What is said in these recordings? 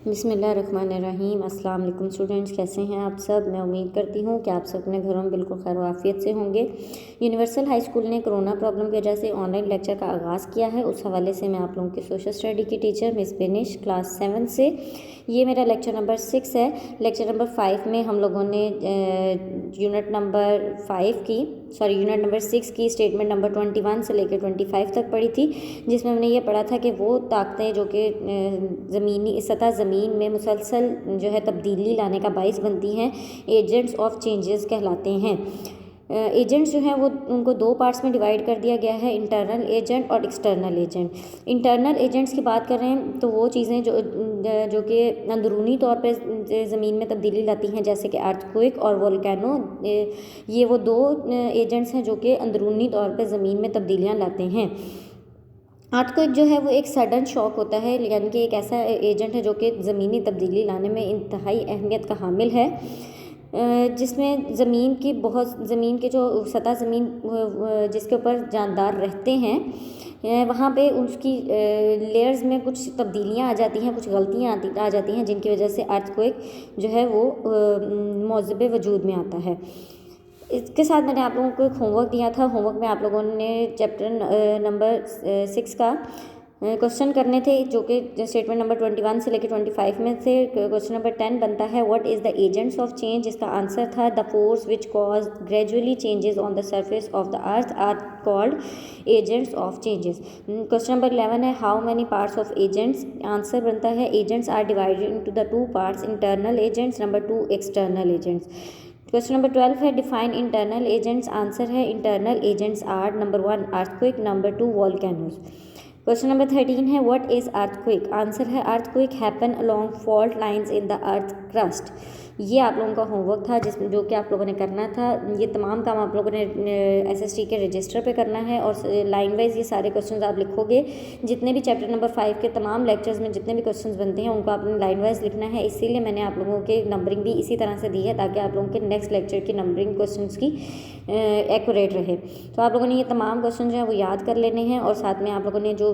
बिस्मिल्लाहिर्रहमानिर्रहीम। अस्सलाम वालेकुम स्टूडेंट्स, कैसे हैं आप सब। मैं उम्मीद करती हूँ कि आप सब अपने घरों में बिल्कुल खैर आफियत से होंगे। यूनिवर्सल हाई स्कूल ने कोरोना प्रॉब्लम की वजह से ऑनलाइन लेक्चर का आगाज़ किया है। उस हवाले से मैं आप लोगों की सोशल स्टडी की टीचर मिस बेनिश क्लास 7 से। ये मेरा लेक्चर नंबर 6 है। लेक्चर नंबर 5 में हम लोगों ने यूनिट नंबर 6 की स्टेटमेंट नंबर 21 से लेकर 25 तक पढ़ी थी, जिसमें हमने ये पढ़ा था कि वो ताकतें जो कि ज़मीनी सतह ज़मीन में मुसलसल जो है तब्दीली लाने का बाइस बनती हैं, एजेंट्स ऑफ चेंजेस कहलाते हैं। एजेंट्स जो हैं वो उनको दो पार्ट्स में डिवाइड कर दिया गया है, इंटरनल एजेंट और एक्सटर्नल एजेंट। इंटरनल एजेंट्स की बात कर रहे हैं तो वो चीज़ें जो कि अंदरूनी तौर पे ज़मीन में तब्दीली लाती हैं, जैसे कि अर्थक्वेक और वोल्केनो। ये वो दो एजेंट्स हैं जो कि अंदरूनी तौर पे ज़मीन में तब्दीलियाँ लाते हैं। अर्थक्वेक जो है वो एक सडन शॉक होता है, यानी कि एक ऐसा एजेंट है जो कि ज़मीनी तब्दीली लाने में इंतहाई अहमियत का हामिल है, जिसमें ज़मीन के जो सतह ज़मीन जिसके ऊपर जानदार रहते हैं, वहाँ पे उसकी लेयर्स में कुछ तब्दीलियाँ आ जाती हैं, कुछ गलतियाँ आ जाती हैं, जिनकी वजह से अर्थक्वेक जो है वो मौजूद वजूद में आता है। इसके साथ मैंने आप लोगों को एक होमवर्क दिया था। होमवर्क में आप लोगों ने चैप्टर नंबर 6 का क्वेश्चन करने थे, जो कि स्टेटमेंट नंबर 21 से लेकर 25 में से क्वेश्चन नंबर 10 बनता है, what is the agents of change. इसका आंसर था the force which cause gradually changes on the surface of the earth are called agents of changes. Question number 11 है, how many parts of agents. Answer बनता है agents are divided into the two parts, internal agents, number 2 external agents. Question number 12 है, define internal agents. Answer है internal agents are number 1 earthquake, number 2 volcanoes. Question number 13 है, what is earthquake. Answer है earthquake happen along fault lines in the earth crust. ये आप लोगों का homework था, जो कि आप लोगों ने करना था। ये तमाम काम आप लोगों ने एसएसटी के रजिस्टर पे करना है और लाइन वाइज ये सारे क्वेश्चंस आप लिखोगे। जितने भी चैप्टर नंबर 5 के तमाम लेक्चर्स में जितने भी क्वेश्चंस बनते हैं उनको आपने लाइन वाइज लिखना है। इसीलिए मैंने आप लोगों के नंबरिंग भी इसी तरह से दी है, ताकि आप लोगों के नेक्स्ट लेक्चर की नंबरिंग क्वेश्चन की एक्यूरेट रहे। तो आप लोगों ने ये तमाम क्वेश्चन जो है वो याद कर लेने हैं, और साथ में आप लोगों ने जो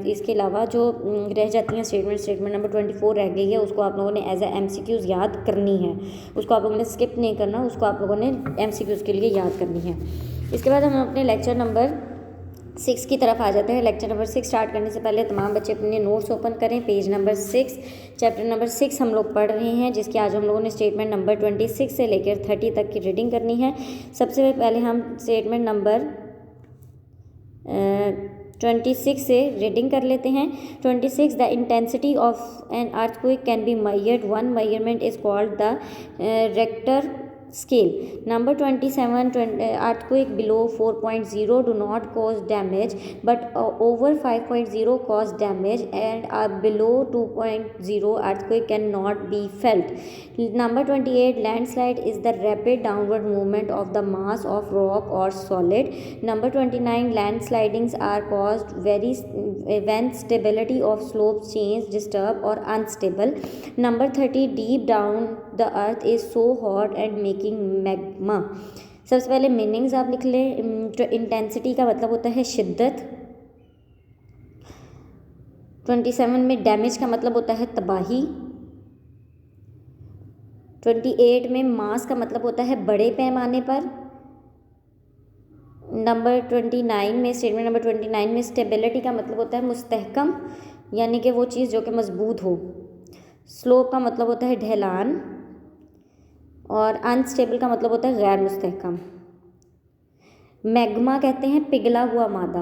इसके अलावा जो रह जाती हैं स्टेटमेंट नंबर 24 रह गई है, उसको आप लोगों ने एज ए MCQs याद करनी है। उसको आप लोगों ने स्किप नहीं करना, उसको आप लोगों ने MCQs के लिए याद करनी है। इसके बाद हम अपने लेक्चर नंबर 6 की तरफ आ जाते हैं। लेक्चर नंबर 6 स्टार्ट करने से पहले तमाम बच्चे अपने नोट्स ओपन करें। पेज नंबर 6, चैप्टर नंबर 6 हम लोग पढ़ रहे हैं, जिसकी आज हम लोगों ने स्टेटमेंट नंबर 26 से लेकर 30 तक की रीडिंग करनी है। सबसे पहले हम स्टेटमेंट नंबर 26 से रीडिंग कर लेते हैं। 26, the intensity of an earthquake can be measured. One measurement is called the Richter scale. Number 27, earthquake below 4.0 do not cause damage, but over 5.0 cause damage, and below 2.0 earthquake cannot be felt. Number 28, landslide is the rapid downward movement of the mass of rock or solid. Number 29, landslidings are caused when stability of slopes change, disturbed or unstable. Number 30, deep down the earth is so hot and making magma. सबसे पहले meanings आप लिख लें। Intensity का मतलब होता है शिद्दत। 27 में डैमेज का मतलब होता है तबाही। 28 में मास का मतलब होता है बड़े पैमाने पर। नंबर 29 में स्टेटमेंट नंबर 29 में स्टेबिलिटी का मतलब होता है मुस्तहकम, यानी कि वो चीज़ जो कि मजबूत हो। स्लोप का मतलब होता है ढलान, और अनस्टेबल का मतलब होता है गैर मुस्तहकम। मैग्मा कहते हैं पिघला हुआ मादा।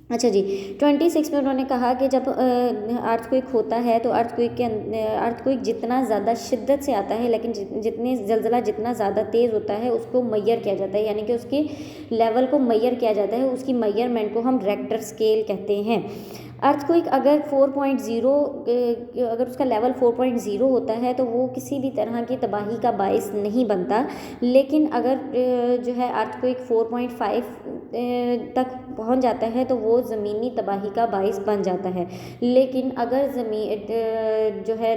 अच्छा जी, 26 में उन्होंने कहा कि जब अर्थक्वेक होता है तो अर्थक्वेक जितना ज़्यादा शिद्दत से आता है, लेकिन ज़लज़ला जितना ज़्यादा तेज़ होता है उसको मैयर किया जाता है, यानी कि उसके लेवल को मैयर किया जाता है। उसकी मैयरमेंट को हम रेक्टर स्केल कहते हैं। अर्थक्वेक अगर 4.0 अगर उसका लेवल 4.0 होता है तो वो किसी भी तरह की तबाही का बाइस नहीं बनता, लेकिन अगर जो है अर्थक्वेक 4.5 तक पहुंच जाता है तो वो ज़मीनी तबाही का बाइस बन जाता है। लेकिन अगर ज़मीन जो है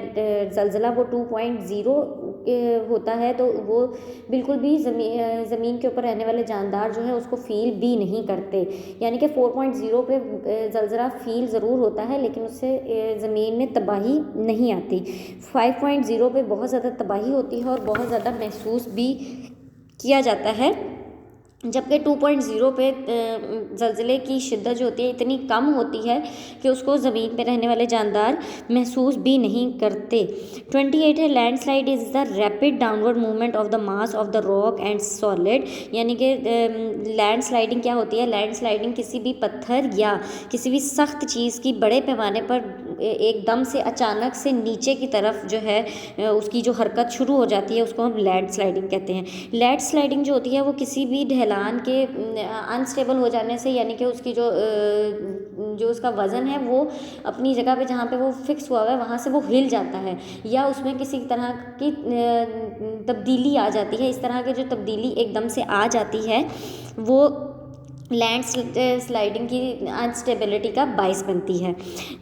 ज़लज़ला वो 2.0 होता है तो वो बिल्कुल भी ज़मीन के ऊपर रहने वाले जानदार जो है उसको फील भी नहीं करते। यानी कि 4.0 पे ज़लज़ला फील ज़रूर होता है, लेकिन उससे ज़मीन में तबाही नहीं आती। 5.0 पे बहुत ज़्यादा तबाही होती है और बहुत ज़्यादा महसूस भी किया जाता है, जबकि 2.0 पे ज़लज़ले की शिद्दत जो होती है इतनी कम होती है कि उसको ज़मीन पे रहने वाले जानदार महसूस भी नहीं करते। 28 है, landslide is the rapid downward movement of the mass of the rock and solid. यानी कि लैंडस्लाइडिंग क्या होती है? लैंडस्लाइडिंग किसी भी पत्थर या किसी भी सख्त चीज़ की बड़े पैमाने पर एकदम से अचानक से नीचे की तरफ जो है उसकी जो हरकत शुरू हो जाती है उसको हम लैंडस्लाइडिंग कहते हैं। लैंडस्लाइडिंग जो होती है वो किसी भी ढलान के अनस्टेबल हो जाने से, यानी कि उसकी जो उसका वज़न है वो अपनी जगह पे जहाँ पे वो फिक्स हुआ है वहाँ से वो हिल जाता है, या उसमें किसी तरह की तब्दीली आ जाती है। इस तरह की जो तब्दीली एकदम से आ जाती है वो लैंड स्लाइडिंग की अनस्टेबिलिटी का बाइस बनती है।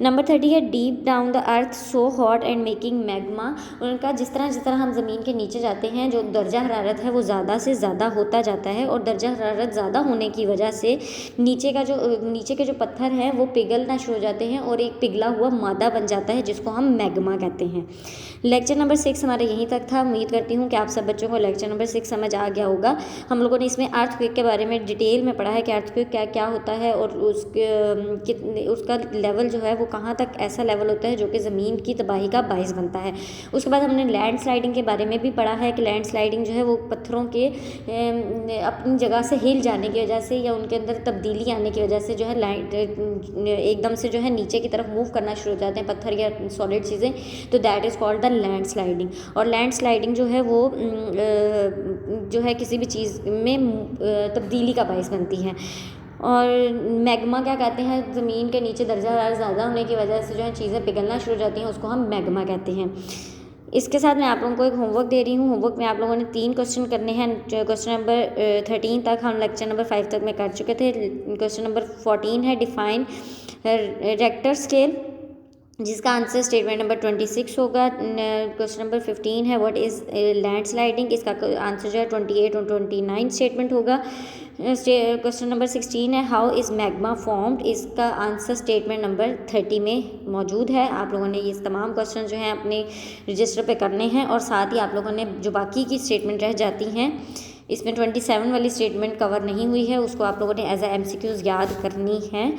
नंबर 30 है, deep down the earth so hot and making magma. उनका जिस तरह हम ज़मीन के नीचे जाते हैं जो दर्जा हरारत है वो ज़्यादा से ज़्यादा होता जाता है, और दर्जा हरारत ज़्यादा होने की वजह से नीचे के जो पत्थर हैं वो पिघलना शुरू हो जाते हैं और एक पिघला हुआ मादा बन जाता है जिसको हम मैग्मा कहते हैं। लेक्चर नंबर 6 हमारा यहीं तक था। उम्मीद करती हूँ कि आप सब बच्चों को लेक्चर नंबर 6 समझ आ गया होगा। हम लोगों ने इसमें अर्थक्वेक के बारे में डिटेल में पढ़ा है कि अर्थक्वेक क्या क्या होता है और उसका लेवल जो है वो कहाँ तक ऐसा लेवल होता है जो कि ज़मीन की तबाही का बाइस बनता है। उसके बाद हमने लैंड स्लाइडिंग के बारे में भी पढ़ा है कि लैंड स्लाइडिंग जो है वो पत्थरों के अपनी जगह से हिल जाने की वजह से या उनके अंदर तब्दीली आने की वजह से जो है एकदम से जो है नीचे की तरफ मूव करना शुरू हो जाते हैं पत्थर या सॉलिड चीज़ें, तो that is called the land sliding. और लैंड स्लाइडिंग जो है वो जो है किसी भी चीज़ में तब्दीली का बाइस बनती है। और मैग्मा क्या कहते हैं? ज़मीन के नीचे दर्जा हरारत ज़्यादा होने की वजह से जो है चीज़ें पिघलना शुरू हो जाती हैं, उसको हम मैग्मा कहते हैं। इसके साथ मैं आप लोगों को एक होमवर्क दे रही हूँ। होमवर्क में आप लोगों ने 3 क्वेश्चन करने हैं। क्वेश्चन नंबर 13 तक हम लेक्चर नंबर 5 तक में कर चुके थे। क्वेश्चन नंबर 14 है, डिफाइन रेक्टर स्केल, जिसका आंसर स्टेटमेंट नंबर 26 होगा। क्वेश्चन नंबर 15 है, व्हाट इज़ लैंड स्लाइडिंग, इसका आंसर जो है 28 और 29 स्टेटमेंट होगा। क्वेश्चन नंबर 16 है, हाउ इज़ मैग्मा फॉर्म्ड, इसका आंसर स्टेटमेंट नंबर 30 में मौजूद है। आप लोगों ने ये तमाम क्वेश्चन जो हैं अपने रजिस्टर पे करने हैं, और साथ ही आप लोगों ने जो बाकी की स्टेटमेंट रह जाती हैं, इसमें 27 वाली स्टेटमेंट कवर नहीं हुई है, उसको आप लोगों ने एज ए MCQs याद करनी है।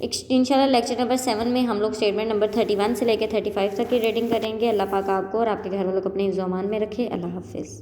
इंशाल्लाह लेक्चर नंबर 7 में हम लोग स्टेटमेंट नंबर 31 से लेकर 35 तक की रीडिंग करेंगे। अल्लाह पाक आपको और आपके घर वालों को अपने ज़ुबान में रखे। अल्लाह हाफिज़।